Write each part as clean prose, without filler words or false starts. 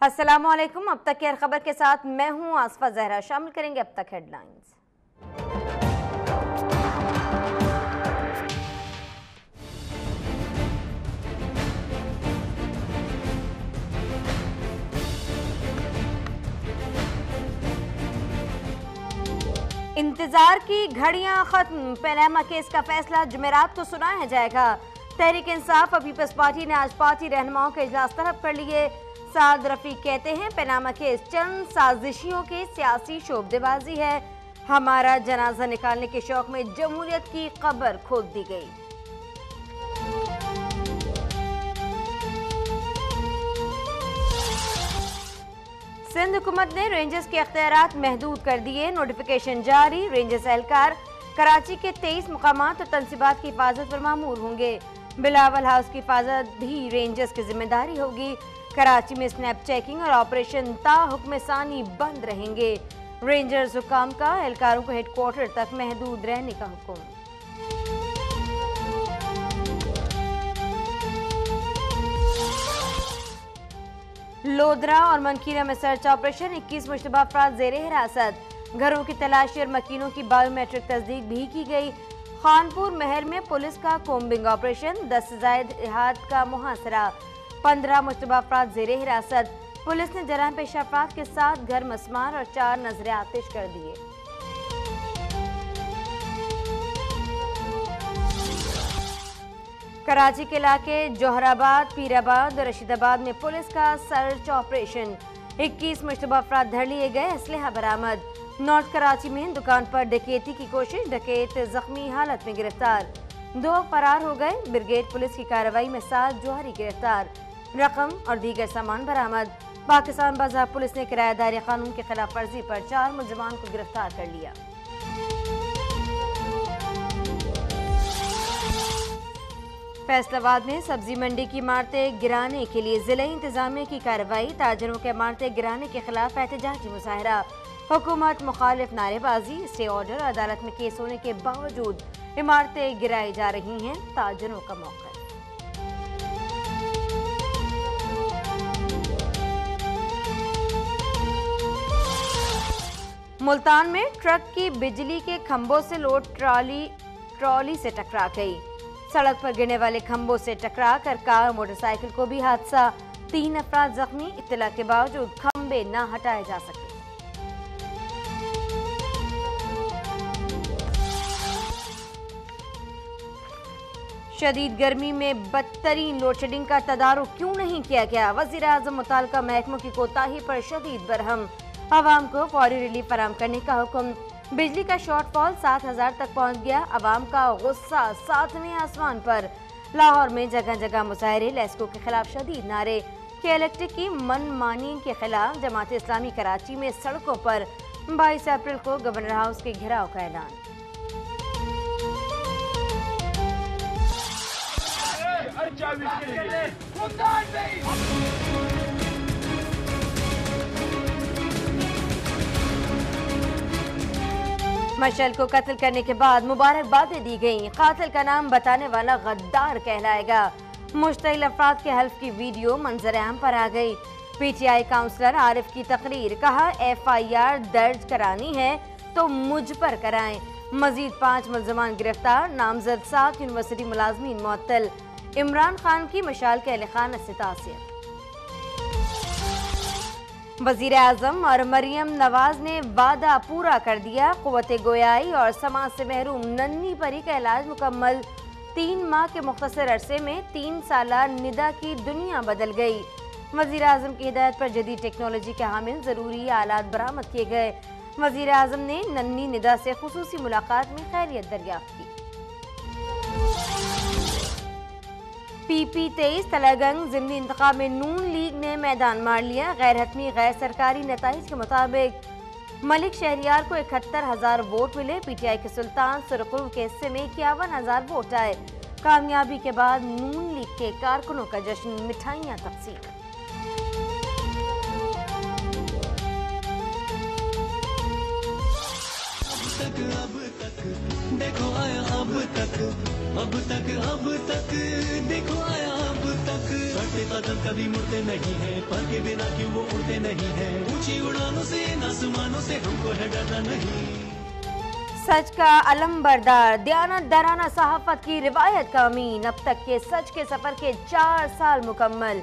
अस्सलाम वालेकुम। अब तक की हर खबर के साथ मैं हूं आसफा जहरा। शामिल करेंगे अब तक हेडलाइंस। इंतजार की घड़ियां खत्म, पनामा केस का फैसला जुमेरात को सुनाया जाएगा। तहरीक इंसाफ और पीपल्स पार्टी ने आज पार्टी रहनुमाओं के इजलास तलब कर लिए। साद रफीक कहते हैं पनामा केस चंद साजिशियों के सियासी शोबदेबाजी है। हमारा जनाजा निकालने के शौक में जमहूरियत की कब्र खोद दी गई। सिंध हुकूमत ने रेंजर्स के अख्तियारात महदूद कर दिए, नोटिफिकेशन जारी। रेंजर्स एहलकार कराची के 23 मुकामात और तनसीबात की हिफाजत पर मामूर होंगे। बिलावल हाउस की हिफाजत भी रेंजर्स की जिम्मेदारी होगी। कराची में स्नैप चेकिंग और ऑपरेशन ताहुक्म सानी बंद रहेंगे। रेंजर्स हुकाम का एहलकारों को हेडक्वार्टर तक महदूद रहने का हुक्म। लोधरा और मनकीरा में सर्च ऑपरेशन, 21 मुश्तबा अफराद ज़ेरे हिरासत। घरों की तलाशी और मकीनों की बायोमेट्रिक तस्दीक भी की गई। खानपुर महल में पुलिस का कोम्बिंग ऑपरेशन, 10 से ज़ायद इहाद का मुहासरा। 15 मुश्तबा अफराद ज़ेरे हिरासत। पुलिस ने जराम पेशा अफराद के साथ घर मसमार और 4 नजरे आतिश कर दिए। कराची के इलाके जोहराबाद, पीराबाद और रशीदाबाद में पुलिस का सर्च ऑपरेशन, 21 मुश्तबा अफराद धर लिए गए, असलहा बरामद। नॉर्थ कराची में दुकान पर डकैती की कोशिश, डकैत जख्मी हालत में गिरफ्तार। 2 फरार हो गए। ब्रिगेड पुलिस की कार्रवाई में 7 जौहरी गिरफ्तार। रकम और दीगर सामान बरामद। पाकिस्तान बाजार पुलिस ने किराएदारी कानून की खिलाफ वर्जी पर 4 मुलजमान को गिरफ्तार कर लिया। फैसलाबाद में सब्जी मंडी की इमारतें गिराने के लिए जिला इंतजामिया की कार्रवाई, ताजरों के इमारतें गिराने के खिलाफ एहतजाजी मुजाहरा। हुकूमत मुखालिफ नारेबाजी, स्टे ऑर्डर, अदालत में केस होने के बावजूद इमारतें गिराई जा रही हैं, ताजरों का मौका। मुल्तान में ट्रक की बिजली के खंभों से लोड ट्रॉली से टकरा गई। सड़क पर गिरने वाले खंभों से टकरा कर कार और मोटरसाइकिल को भी हादसा। 3 अफराद जख्मी, इत्तला के बावजूद खंभे न हटाए जा सके। शदीद गर्मी में बदतरीन लोडशेडिंग का तदारुक क्यों नहीं किया गया? वजीर आजम मुताल्लिका महकमों की कोताही पर शदीद बरहम। अवाम को फौरी रिलीफ फराहम करने का हुक्म। बिजली का शॉर्टफॉल 7000 तक पहुंच गया। अवाम का गुस्सा 7वें आसमान पर। लाहौर में जगह जगह मुजाहरे, लेस्को के खिलाफ शदीद नारे। के की मनमानी के खिलाफ जमात इस्लामी कराची में सड़कों पर। 22 अप्रैल को गवर्नर हाउस के घेराव का ऐलान। मशल को कत्ल करने के बाद मुबारकबादें दी गईं। कातिल का नाम बताने वाला गद्दार कहलाएगा। मुश्तइल अफराद के हल्फ की वीडियो मंजर आम पर आ गई। पीटीआई काउंसलर आरिफ की तकरीर, कहा FIR दर्ज करानी है तो मुझ पर कराएं। मजीद 5 मुलजमान गिरफ्तार, नामजद 7 यूनिवर्सिटी मुलाजमीन मुअत्तल। इमरान खान की मशाल के अहले खाना से तासिर। वजीर आजम और मरियम नवाज ने वादा पूरा कर दिया। कुव्वते गोयाई और समाज से महरूम नन्ही परी का इलाज मुकम्मल। 3 माह के मुख्तसर अरसे में 3 साला निदा की दुनिया बदल गई। वजीर आजम की हिदायत पर जदीद टेक्नोलॉजी के हामिल जरूरी आलात बरामद किए गए। वजीर आजम ने नन्ही निदा से खुसूसी मुलाकात में खैरियत दरियाफ्त की। PP-23 तलागंग ज़िमनी इंतखाब में नून लीग ने मैदान मार लिया। गैर हतमी गैर सरकारी नताइज के मुताबिक मलिक शहरियार को 71,000 वोट मिले। PTI के सुल्तान सुरखरुल के हिस्से में 51,000 वोट आए। कामयाबी के बाद नून लीग के कारकुनों का जश्न, मिठाइयाँ तकसीम। अब तक देखो आया अब तक अब तक देखो आया अब तक, बढ़ते कदम कभी मुड़ते नहीं है, पर के बिना क्यों वो उड़ते नहीं है, ऊंची उड़ानों से आसमानों से हमको है डरना नहीं। सच का अलंबरदार, दयानत सहाफत की रिवायत का अमीन, अब तक के सच के सफर के 4 साल मुकम्मल।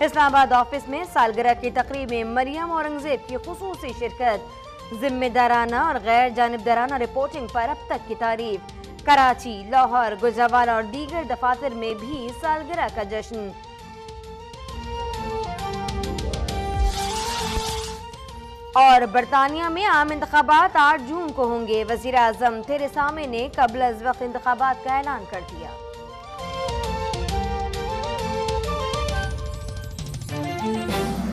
इस्लामाबाद ऑफिस में सालगिरह की तकरीब में मरियम औरंगजेब की खुसूसी शिरकत, जिम्मेदाराना और गैर जानिबदाराना रिपोर्टिंग पर अब तक की तारीफ। कराची, लाहौर, गुजरावाला और दीगर दफातर में भी सालगिरह का जश्न। और बरतानिया में आम इंतखाबात 8 जून को होंगे। वजीर आजम थेरेसा मे ने कबल अज वक्त इंतखाबात का ऐलान कर दिया।